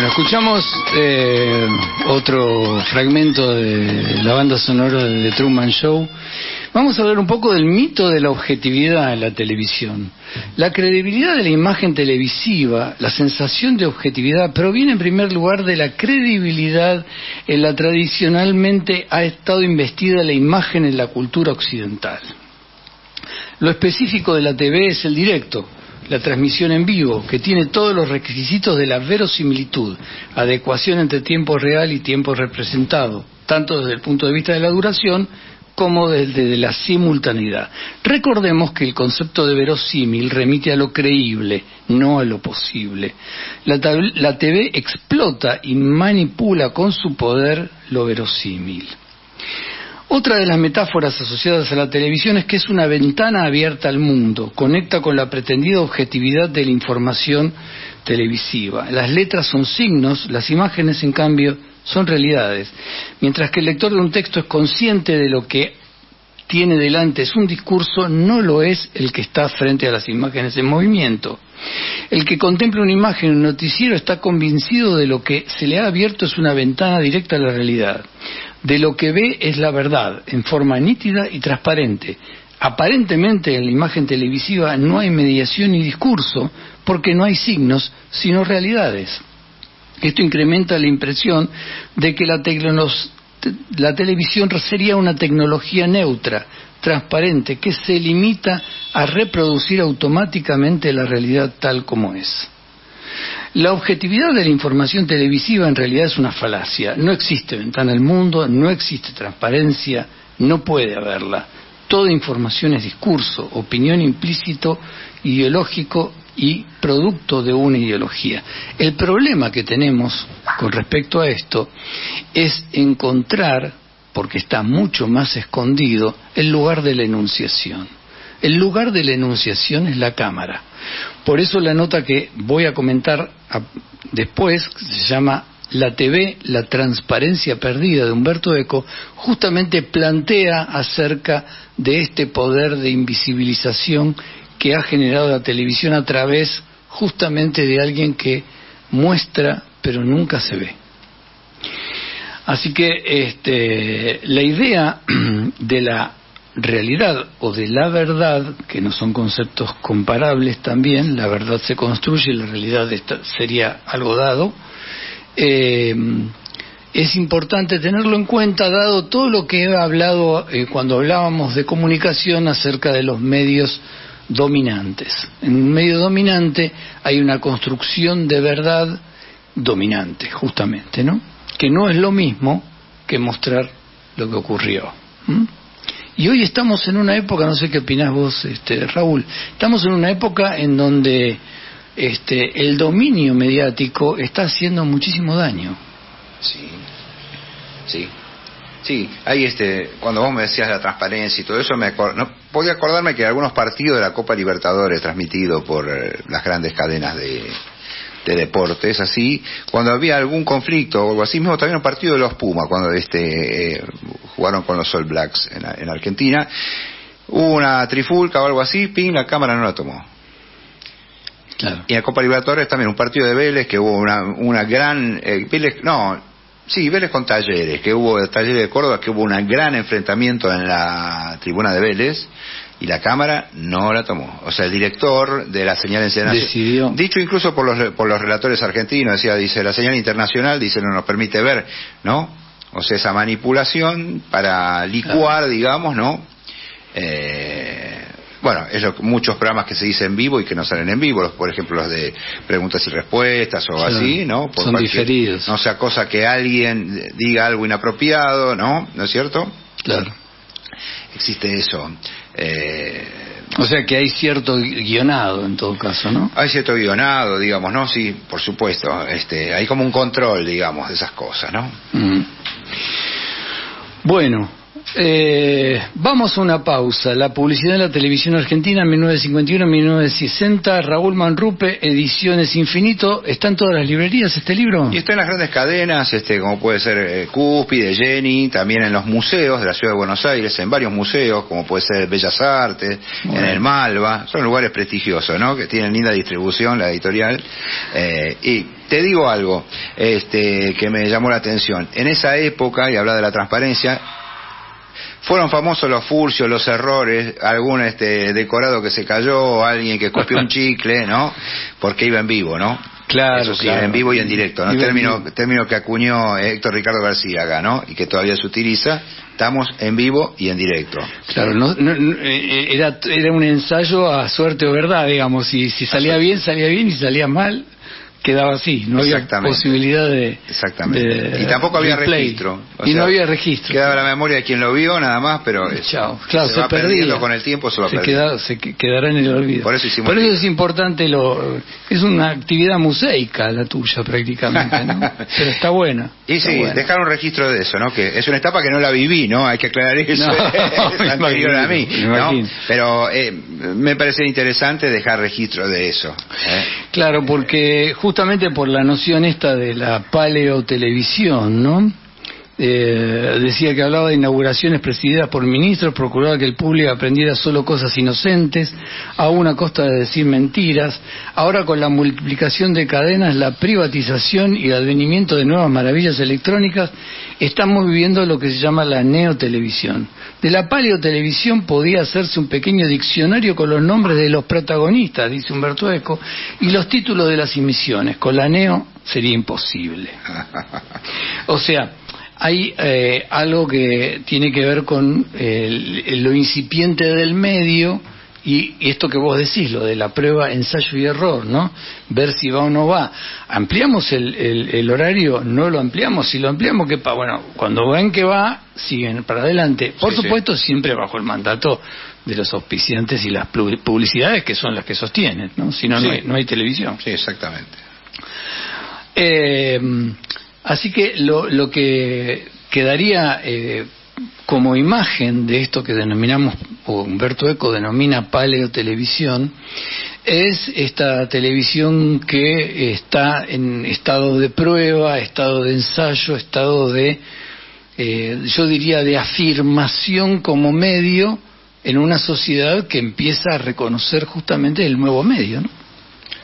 Escuchamos otro fragmento de la banda sonora de The Truman Show. Vamos a hablar un poco del mito de la objetividad en la televisión. La credibilidad de la imagen televisiva, la sensación de objetividad, proviene en primer lugar de la credibilidad en la tradicionalmente ha estado investida la imagen en la cultura occidental. Lo específico de la TV es el directo, la transmisión en vivo, que tiene todos los requisitos de la verosimilitud, adecuación entre tiempo real y tiempo representado, tanto desde el punto de vista de la duración como desde la simultaneidad. Recordemos que el concepto de verosímil remite a lo creíble, no a lo posible. La TV explota y manipula con su poder lo verosímil. Otra de las metáforas asociadas a la televisión es que es una ventana abierta al mundo, conecta con la pretendida objetividad de la información televisiva. Las letras son signos, las imágenes, en cambio, son realidades. Mientras que el lector de un texto es consciente de lo que tiene delante es un discurso, no lo es el que está frente a las imágenes en movimiento. El que contempla una imagen en un noticiero está convencido de lo que se le ha abierto es una ventana directa a la realidad. De lo que ve es la verdad, en forma nítida y transparente. Aparentemente en la imagen televisiva no hay mediación ni discurso, porque no hay signos, sino realidades. Esto incrementa la impresión de que la televisión sería una tecnología neutra, transparente, que se limita a reproducir automáticamente la realidad tal como es. La objetividad de la información televisiva en realidad es una falacia. No existe ventana al mundo, no existe transparencia, no puede haberla. Toda información es discurso, opinión implícito, ideológico y producto de una ideología. El problema que tenemos con respecto a esto es encontrar, porque está mucho más escondido, el lugar de la enunciación. El lugar de la enunciación es la cámara. Por eso la nota que voy a comentar después, que se llama La TV, la transparencia perdida, de Humberto Eco, justamente plantea acerca de este poder de invisibilización que ha generado la televisión a través justamente de alguien que muestra pero nunca se ve. Así que la idea de la realidad o de la verdad, que no son conceptos comparables también, la verdad se construye, la realidad sería algo dado, es importante tenerlo en cuenta, dado todo lo que he hablado cuando hablábamos de comunicación acerca de los medios dominantes. En un medio dominante hay una construcción de verdad dominante, justamente, ¿no? Que no es lo mismo que mostrar lo que ocurrió. Y hoy estamos en una época, no sé qué opinás vos, Raúl, estamos en una época en donde el dominio mediático está haciendo muchísimo daño. Sí, ahí cuando vos me decías la transparencia y todo eso, no podía acordarme que algunos partidos de la Copa Libertadores transmitidos por las grandes cadenas de deportes, así, cuando había algún conflicto o algo así, mismo también un partido de los Pumas, cuando jugaron con los All Blacks en Argentina, hubo una trifulca o algo así, la cámara no la tomó. Claro. Y en la Copa Libertadores también un partido de Vélez, que hubo una gran Vélez con Talleres, que hubo Talleres de Córdoba, que hubo un gran enfrentamiento en la tribuna de Vélez, y la cámara no la tomó. O sea, el director de la señal decidió, dicho incluso por los relatores argentinos, dice la señal internacional, no nos permite ver, ¿no? O sea, esa manipulación para licuar, digamos, ¿no? Bueno, muchos programas que se dicen en vivo y que no salen en vivo, por ejemplo los de preguntas y respuestas o así, ¿no? Son diferidos. No sea cosa que alguien diga algo inapropiado, ¿no? ¿No es cierto? Claro. Existe eso. O sea que hay cierto guionado en todo caso, ¿no? Hay cierto guionado, digamos, ¿no? Sí, por supuesto. Hay como un control, digamos, de esas cosas, ¿no? Bueno, vamos a una pausa. La publicidad de la televisión argentina, 1951-1960, Raúl Manrupe, Ediciones Infinito. ¿Está en todas las librerías este libro? Y está en las grandes cadenas, como puede ser Cúspide, Jenny, también en los museos de la Ciudad de Buenos Aires, en varios museos, como puede ser Bellas Artes, en el Malva. Son lugares prestigiosos, ¿no? Que tienen linda distribución, la editorial. Y te digo algo que me llamó la atención. En esa época, y habla de la transparencia, fueron famosos los furcios, los errores, algún decorado que se cayó, alguien que copió un chicle, ¿no? Porque iba en vivo, ¿no? Claro, eso sí, claro. En vivo y en directo, ¿no? Término que acuñó Héctor Ricardo García acá, ¿no? Y que todavía se utiliza. Estamos en vivo y en directo. Claro, era un ensayo a suerte o verdad, digamos. Si salía bien, y si salía mal, quedaba así, no había posibilidad de... Exactamente. Y tampoco había registro. No había registro. Quedaba la memoria de quien lo vio, nada más, pero claro, se va perdiendo con el tiempo, se quedará en el olvido. Por eso es importante, es una actividad museica la tuya prácticamente, ¿no? Pero está buena. Y sí, buena. Dejar un registro de eso, ¿no? Que es una etapa que no la viví, ¿no? Hay que aclarar eso. Es anterior a mí, ¿no? Pero me parece interesante dejar registro de eso. Claro, porque justamente por la noción esta de la paleotelevisión, ¿no? Decía que hablaba de inauguraciones presididas por ministros, procuraba que el público aprendiera solo cosas inocentes, aún a costa de decir mentiras. Ahora, con la multiplicación de cadenas, la privatización y el advenimiento de nuevas maravillas electrónicas, estamos viviendo lo que se llama la neotelevisión. De la paleotelevisión podía hacerse un pequeño diccionario con los nombres de los protagonistas, dice Umberto Eco, y los títulos de las emisiones. Con la neo sería imposible. O sea, hay algo que tiene que ver con lo incipiente del medio y esto que vos decís, lo de la prueba, ensayo y error, ¿no? Ver si va o no va. ¿Ampliamos el horario? ¿No lo ampliamos? Si lo ampliamos, ¿qué pasa? Bueno, cuando ven que va, siguen para adelante. Por supuesto, siempre bajo el mandato de los auspiciantes y las publicidades, que son las que sostienen, ¿no? Si no, no hay televisión. Sí, exactamente. Así que lo que quedaría como imagen de esto que denominamos, o Umberto Eco denomina paleotelevisión, es esta televisión que está en estado de prueba, estado de ensayo, estado de, yo diría, de afirmación como medio en una sociedad que empieza a reconocer justamente el nuevo medio, ¿no?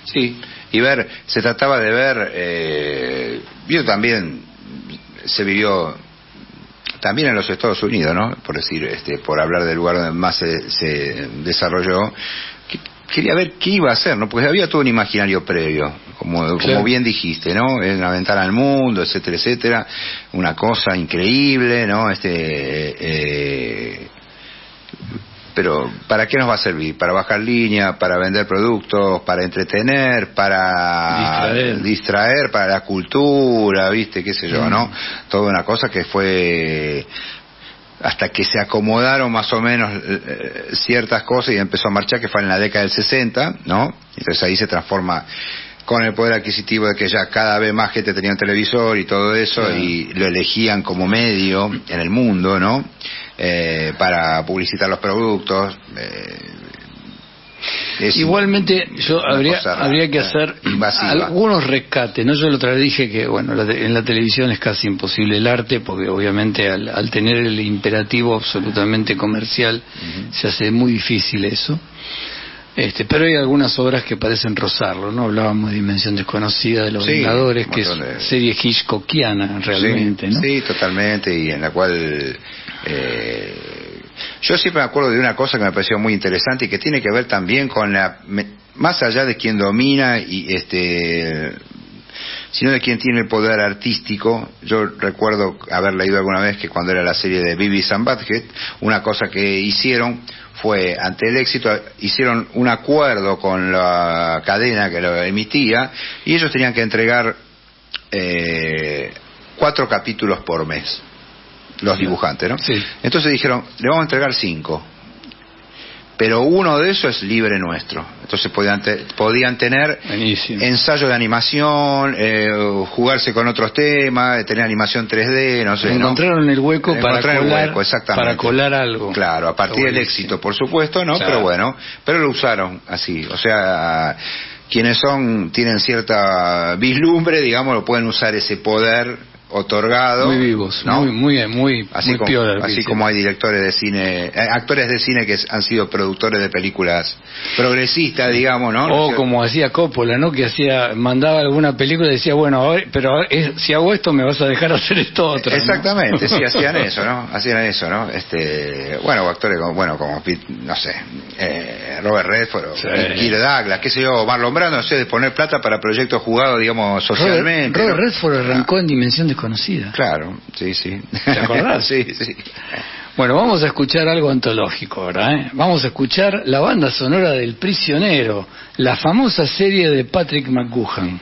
Sí. Y se trataba de ver, yo también, se vivió también en los Estados Unidos, ¿no? Por decir, por hablar del lugar donde más se desarrolló, quería ver qué iba a hacer, ¿no? Porque había todo un imaginario previo, como bien dijiste, ¿no? En la ventana al mundo, etcétera, etcétera, una cosa increíble, ¿no? Pero ¿para qué nos va a servir? ¿Para bajar línea? ¿Para vender productos? ¿Para entretener? ¿Para distraer? ¿Para la cultura? ¿Viste? ¿Qué sé yo, no? Toda una cosa que fue hasta que se acomodaron más o menos ciertas cosas y empezó a marchar, que fue en la década del 60, ¿no? Entonces ahí se transforma con el poder adquisitivo de que ya cada vez más gente tenía un televisor y todo eso, y lo elegían como medio en el mundo, ¿no? Para publicitar los productos. Igualmente habría que hacer algunos rescates, ¿no? Yo la otra vez dije que bueno, en la televisión es casi imposible el arte, porque obviamente al tener el imperativo absolutamente comercial se hace muy difícil eso. Pero hay algunas obras que parecen rozarlo, ¿no? Hablábamos de Dimensión Desconocida, de Los Vengadores, que es serie hitchcockiana realmente, ¿no? Sí, totalmente, y en la cual yo siempre me acuerdo de una cosa que me pareció muy interesante y que tiene que ver también con más allá de quien domina y sino de quien tiene el poder artístico. Yo recuerdo haber leído alguna vez que cuando era la serie de Beavis and Butthead, una cosa que hicieron fue, ante el éxito, hicieron un acuerdo con la cadena que lo emitía y ellos tenían que entregar 4 capítulos por mes, los dibujantes, ¿no? Sí. Entonces dijeron, le vamos a entregar 5, pero uno de esos es libre nuestro. Entonces podían tener ensayos de animación, jugarse con otros temas, tener animación 3D, no sé. Encontraron el hueco para colar algo. Claro, a partir del éxito, por supuesto, ¿no? Claro. Pero lo usaron así. O sea, quienes tienen cierta vislumbre, digamos, lo pueden usar ese poder otorgado, muy vivos, ¿no? muy piola, así como hay directores de cine, actores de cine que han sido productores de películas progresistas, digamos, ¿no? O como hacía Coppola, ¿no? Que mandaba alguna película y decía, bueno, pero si hago esto me vas a dejar hacer esto otro. Exactamente, ¿no? Sí, hacían eso, ¿no? Bueno, actores como no sé, Robert Redford, Kirk Douglas, qué sé yo, Marlon Brando, no sé, de poner plata para proyectos jugados, digamos, socialmente. Robert Redford arrancó en Dimensión Desconocida. Claro, sí. ¿Te acordás? Sí. Bueno, vamos a escuchar algo antológico, ¿verdad? Vamos a escuchar la banda sonora del Prisionero, la famosa serie de Patrick McGoohan.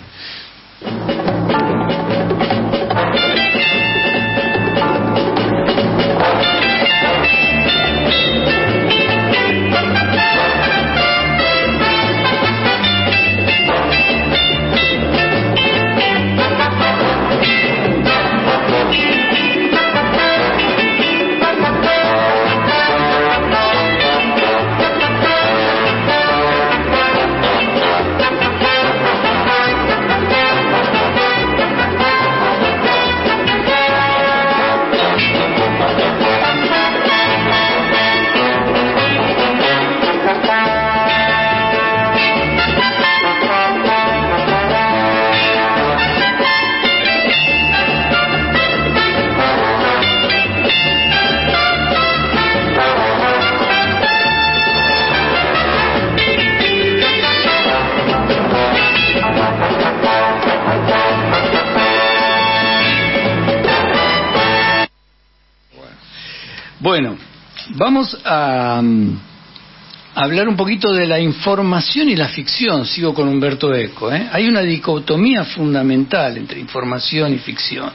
Bueno, vamos a hablar un poquito de la información y la ficción. Sigo con Humberto Eco, ¿eh? Hay una dicotomía fundamental entre información y ficción.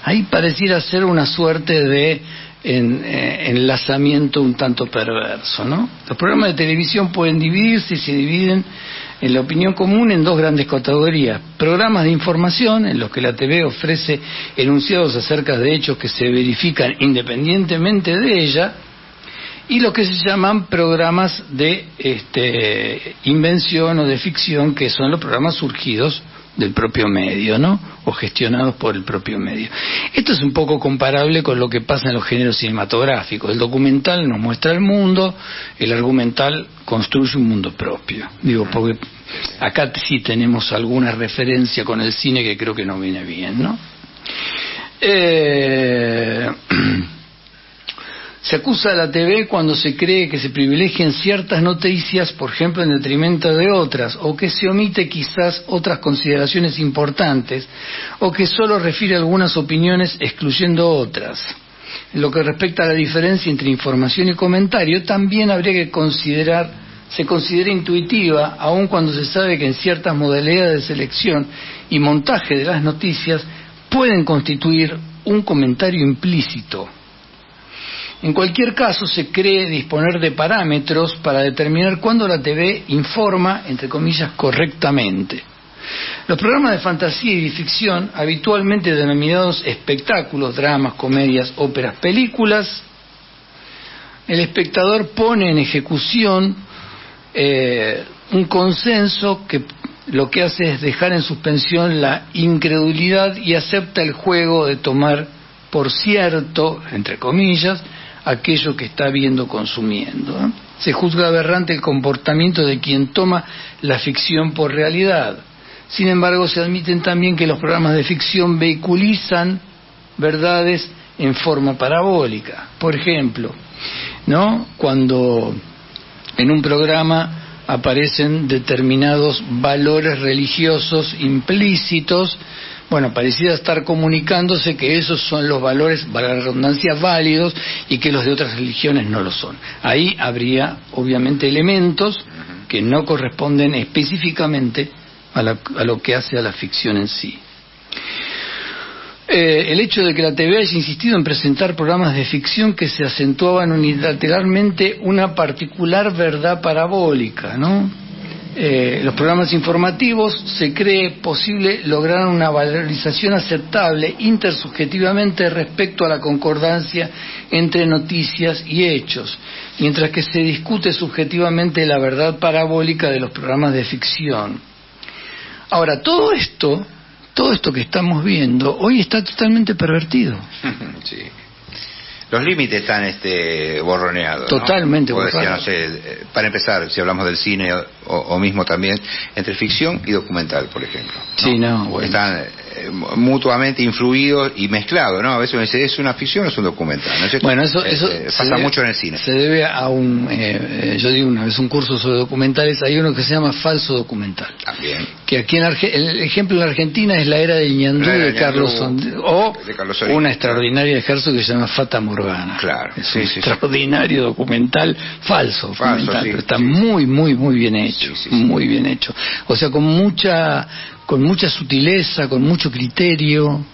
Ahí pareciera ser una suerte de enlazamiento un tanto perverso, ¿no? Los programas de televisión pueden dividirse y se dividen en la opinión común en dos grandes categorías: programas de información, en los que la TV ofrece enunciados acerca de hechos que se verifican independientemente de ella, y lo que se llaman programas de invención o de ficción, que son los programas surgidos del propio medio, ¿no? O gestionados por el propio medio. Esto es un poco comparable con lo que pasa en los géneros cinematográficos. El documental nos muestra el mundo, el argumental construye un mundo propio. Digo, porque acá sí tenemos alguna referencia con el cine que creo que no viene bien, ¿no? Se acusa a la TV cuando se cree que se privilegian ciertas noticias, por ejemplo, en detrimento de otras, o que se omite quizás otras consideraciones importantes, o que solo refiere algunas opiniones excluyendo otras. En lo que respecta a la diferencia entre información y comentario, también habría que se considera intuitiva, aun cuando se sabe que en ciertas modalidades de selección y montaje de las noticias pueden constituir un comentario implícito. En cualquier caso, se cree disponer de parámetros para determinar cuándo la TV informa, entre comillas, correctamente. Los programas de fantasía y de ficción, habitualmente denominados espectáculos, dramas, comedias, óperas, películas, el espectador pone en ejecución un consenso que lo que hace es dejar en suspensión la incredulidad y acepta el juego de tomar por cierto, entre comillas, aquello que está viendo consumiendo, ¿eh? Se juzga aberrante el comportamiento de quien toma la ficción por realidad. Sin embargo, se admiten también que los programas de ficción vehiculizan verdades en forma parabólica. Por ejemplo, ¿no? Cuando en un programa aparecen determinados valores religiosos implícitos, bueno, pareciera estar comunicándose que esos son los valores, para la redundancia, válidos, y que los de otras religiones no lo son. Ahí habría, obviamente, elementos que no corresponden específicamente a lo que hace a la ficción en sí. El hecho de que la TV haya insistido en presentar programas de ficción que se acentuaban unilateralmente una particular verdad parabólica, ¿no? Los programas informativos se cree posible lograr una valorización aceptable intersubjetivamente respecto a la concordancia entre noticias y hechos, mientras que se discute subjetivamente la verdad parabólica de los programas de ficción. Ahora, todo esto que estamos viendo hoy está totalmente pervertido. Sí. Los límites están borroneados, totalmente, ¿no? Decía, no sé, para empezar, si hablamos del cine o mismo también, entre ficción y documental, por ejemplo, ¿no? Sí, no, bueno. Están mutuamente influidos y mezclados, ¿no? A veces uno dice, ¿es una ficción o es un documental? ¿No es cierto? Bueno, eso pasa mucho en el cine. Se debe a yo digo una vez un curso sobre documentales, hay uno que se llama falso documental. También. Que aquí el ejemplo en la Argentina es La Era del Ñandú de Carlos o una extraordinaria de Herzog que se llama Fata Morgana. Claro. Es un extraordinario documental, falso documental, sí, pero está muy bien hecho, muy bien hecho. O sea, con mucha sutileza, con mucho criterio.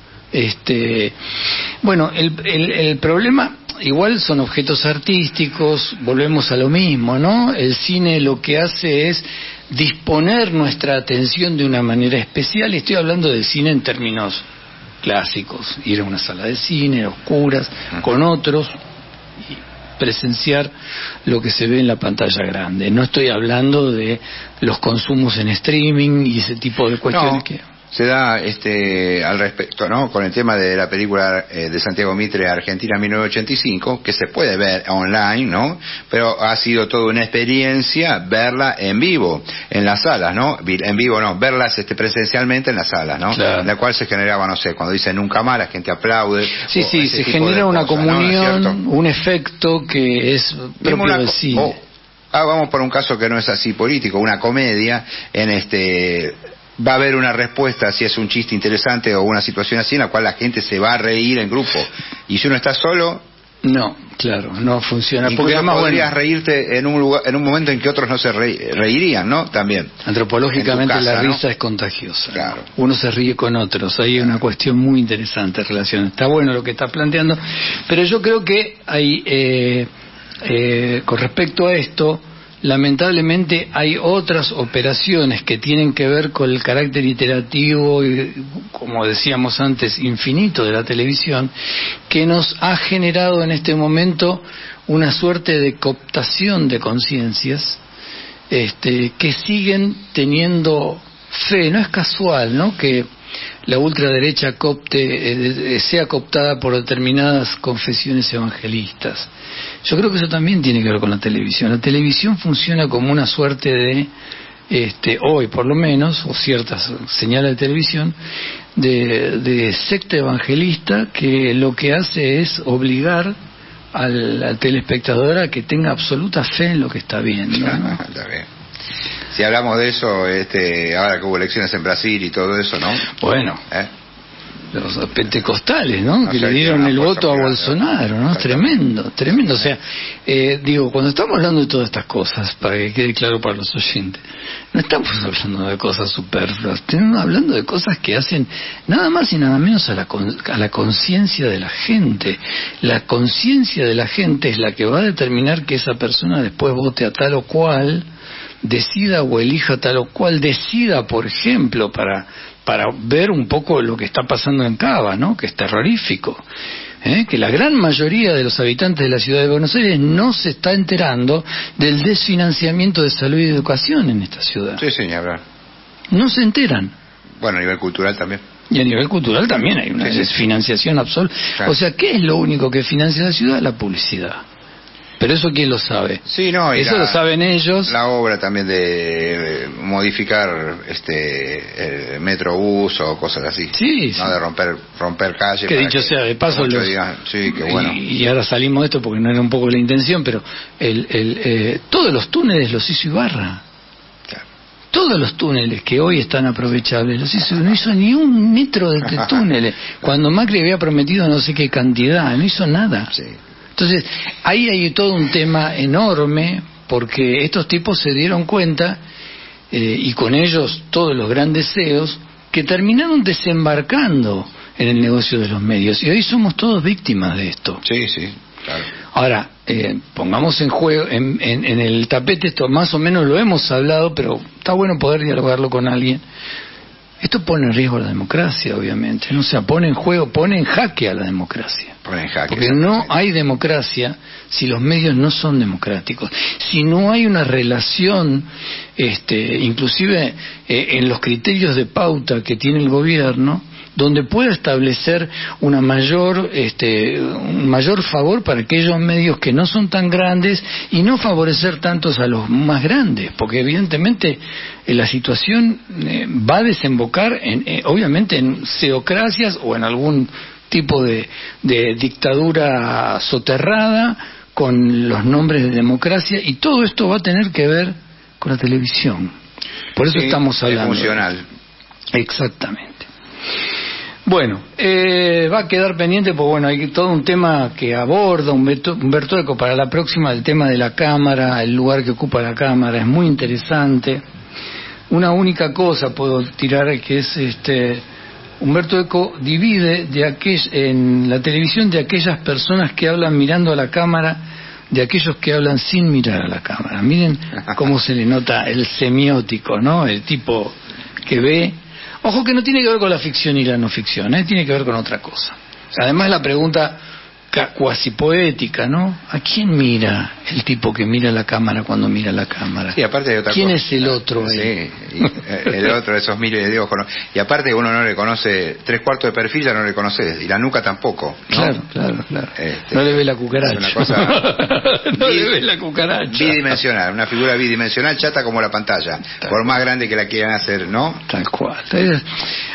Bueno, el problema igual son objetos artísticos, volvemos a lo mismo, ¿no? El cine lo que hace es disponer nuestra atención de una manera especial, y estoy hablando del cine en términos clásicos, ir a una sala de cine, a oscuras, con otros, y presenciar lo que se ve en la pantalla grande. No estoy hablando de los consumos en streaming y ese tipo de cuestiones se da al respecto, ¿no? Con el tema de la película de Santiago Mitre, Argentina 1985, que se puede ver online, ¿no? Pero ha sido toda una experiencia verla en vivo, en las salas, ¿no? En vivo no, verlas presencialmente en las salas, ¿no? Claro. En la cual se generaba, no sé, cuando dicen nunca más, la gente aplaude. Sí, se genera una comunión, ¿no? Un efecto que es propio del cine. Vamos por un caso que no es así político, una comedia, va a haber una respuesta si es un chiste interesante o una situación así en la cual la gente se va a reír en grupo, y si uno está solo No, claro, no funciona. Incluso porque además, podrías reírte en un momento en que otros no se reirían, ¿no? También. Antropológicamente casa, la risa ¿no? es contagiosa. Claro. Uno se ríe con otros. Hay una cuestión muy interesante en relación. Está bueno lo que estás planteando, pero yo creo que hay, con respecto a esto, lamentablemente hay otras operaciones que tienen que ver con el carácter iterativo y, como decíamos antes, infinito de la televisión, que nos ha generado en este momento una suerte de cooptación de conciencias que siguen teniendo fe. No es casual, ¿no?, que la ultraderecha sea cooptada por determinadas confesiones evangelistas. Yo creo que eso también tiene que ver con la televisión. La televisión funciona como una suerte de, hoy por lo menos, o ciertas señales de televisión, de secta evangelista que lo que hace es obligar al telespectador a que tenga absoluta fe en lo que está viendo, ¿no? Está bien. Si hablamos de eso, ahora que hubo elecciones en Brasil y todo eso, ¿no? Bueno, los pentecostales, ¿no? Que le dieron el voto a Bolsonaro, ¿no? Tremendo, tremendo. O sea, digo, cuando estamos hablando de todas estas cosas, para que quede claro para los oyentes, no estamos hablando de cosas superfluas, estamos hablando de cosas que hacen nada más y nada menos a la conciencia de la gente. La conciencia de la gente es la que va a determinar que esa persona después vote a tal o cual, decida o elija tal o cual, decida, por ejemplo, para ver un poco lo que está pasando en Cava, ¿no?, que es terrorífico, que la gran mayoría de los habitantes de la ciudad de Buenos Aires no se está enterando del desfinanciamiento de salud y educación en esta ciudad. Sí, señor. No se enteran. Bueno, a nivel cultural también. Y a nivel cultural también hay una desfinanciación absoluta. Claro. O sea, ¿qué es lo único que financia la ciudad? La publicidad. Pero eso ¿quién lo sabe? Sí, no, eso lo saben ellos. La obra también de modificar el metrobús o cosas así. Sí, no, de romper calles. Que dicho sea de paso, sí, qué bueno. Y ahora salimos de esto porque no era un poco la intención, pero todos los túneles los hizo Ibarra. Claro. Todos los túneles que hoy están aprovechables los hizo, no hizo ni un metro de túneles. Cuando Macri había prometido no sé qué cantidad, no hizo nada. Sí. Entonces, ahí hay todo un tema enorme, porque estos tipos se dieron cuenta, y con ellos todos los grandes CEOs, que terminaron desembarcando en el negocio de los medios. Y hoy somos todos víctimas de esto. Sí, sí, claro. Ahora, pongamos en juego, en el tapete, esto más o menos lo hemos hablado, pero está bueno poder dialogarlo con alguien. Esto pone en riesgo a la democracia, obviamente, ¿no? O sea, pone en jaque a la democracia. Porque no hay democracia si los medios no son democráticos. Si no hay una relación, inclusive en los criterios de pauta que tiene el gobierno, donde pueda establecer un mayor favor para aquellos medios que no son tan grandes y no favorecer tantos a los más grandes, porque evidentemente la situación va a desembocar obviamente en teocracias o en algún tipo de dictadura soterrada con los nombres de democracia, y todo esto va a tener que ver con la televisión. Por eso estamos hablando. Es funcional. Exactamente. Bueno, va a quedar pendiente, porque bueno, hay todo un tema que aborda Humberto Eco para la próxima, el tema de la Cámara, el lugar que ocupa la Cámara, es muy interesante. Una única cosa puedo tirar, que es Humberto Eco divide en la televisión de aquellas personas que hablan mirando a la cámara, de aquellos que hablan sin mirar a la cámara. Miren cómo se le nota el semiótico, ¿no? El tipo que ve. Ojo, que no tiene que ver con la ficción y la no ficción, tiene que ver con otra cosa. Además, la pregunta cuasi poética, ¿no? ¿A quién mira el tipo que mira la cámara cuando mira la cámara? Sí, aparte de otra ¿Quién cosa. es el otro ahí? Sí, el otro, esos miles de ojos. ¿No? Y aparte uno no le conoce, 3/4 de perfil ya no le conoces, y la nuca tampoco, ¿no? Claro. No le ve la cucaracha. Es una cosa no le ve la cucaracha. Bidimensional, una figura bidimensional, chata como la pantalla, por más grande que la quieran hacer, ¿no? Tal cual.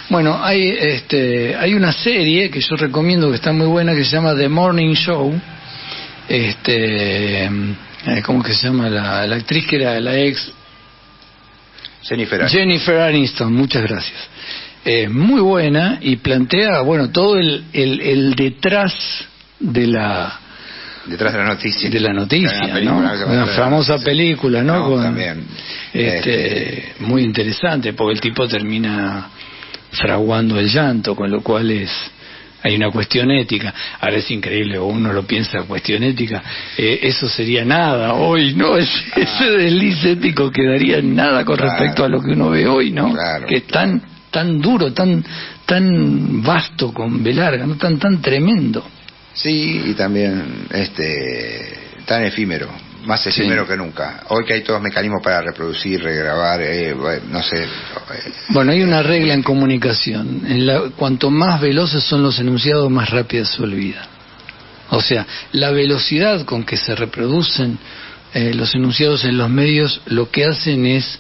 Bueno, hay una serie que yo recomiendo, que está muy buena, que se llama The Morning Show. ¿Cómo que se llama la actriz que era la ex? Jennifer Aniston, muchas gracias. Muy buena, y plantea, bueno, todo el detrás de Detrás de la noticia. De la noticia, ¿no? Una famosa película, ¿no? Con, también. Muy interesante, porque el tipo termina fraguando el llanto, con lo cual hay una cuestión ética. Ahora es increíble, uno lo piensa, cuestión ética, eso sería nada hoy, ¿no? Ese desliz ético quedaría en nada con respecto a lo que uno ve hoy, ¿no? Claro, que es tan duro, tan vasto, con B larga, ¿no? Tan tremendo. Sí, y también tan efímero, más efímero que nunca. Hoy que hay todos mecanismos para reproducir, regrabar, no sé. Bueno, hay una regla en comunicación. Cuanto más veloces son los enunciados, más rápido se olvida. O sea, la velocidad con que se reproducen los enunciados en los medios, lo que hacen es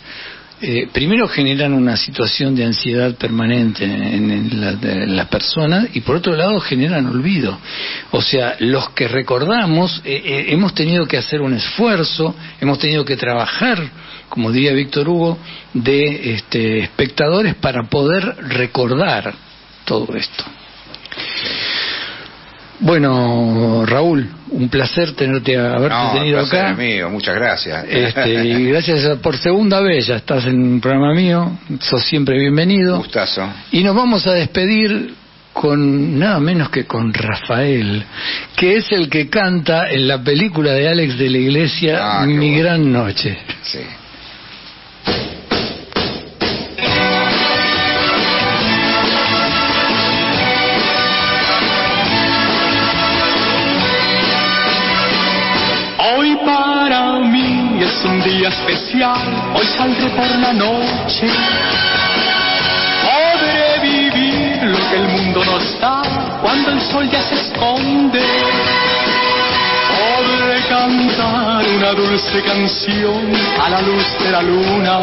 primero generan una situación de ansiedad permanente en las personas, y por otro lado generan olvido. O sea, los que recordamos hemos tenido que hacer un esfuerzo, hemos tenido que trabajar, como diría Víctor Hugo, de espectadores para poder recordar todo esto. Bueno, Raúl, un placer haberte tenido acá. Amigo, muchas gracias. Y gracias por segunda vez, ya estás en un programa mío, sos siempre bienvenido. Gustazo. Y nos vamos a despedir con nada menos que con Rafael, que es el que canta en la película de Alex de la Iglesia, Mi Gran Noche. Sí. Hoy para mí es un día especial, hoy saldré por la noche. Podré vivir lo que el mundo nos da cuando el sol ya se esconde. Podré cantar una dulce canción a la luz de la luna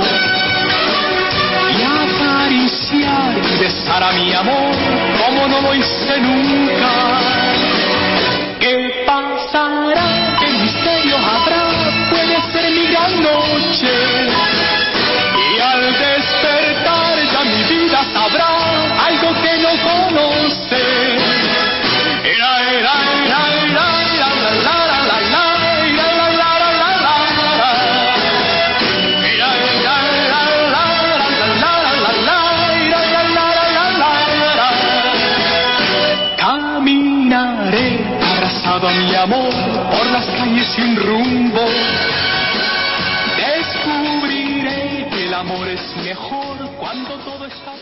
y acariciar y besar a mi amor como no lo hice nunca. ¿Qué pasará? ¿Qué misterio habrá? Puede ser mi gran noche. Y al despertar ya mi vida sabrá algo que no conoce. Caminaré abrazado a mi amor por las calles sin rumbo. Descubriré que el amor es mejor cuando todo está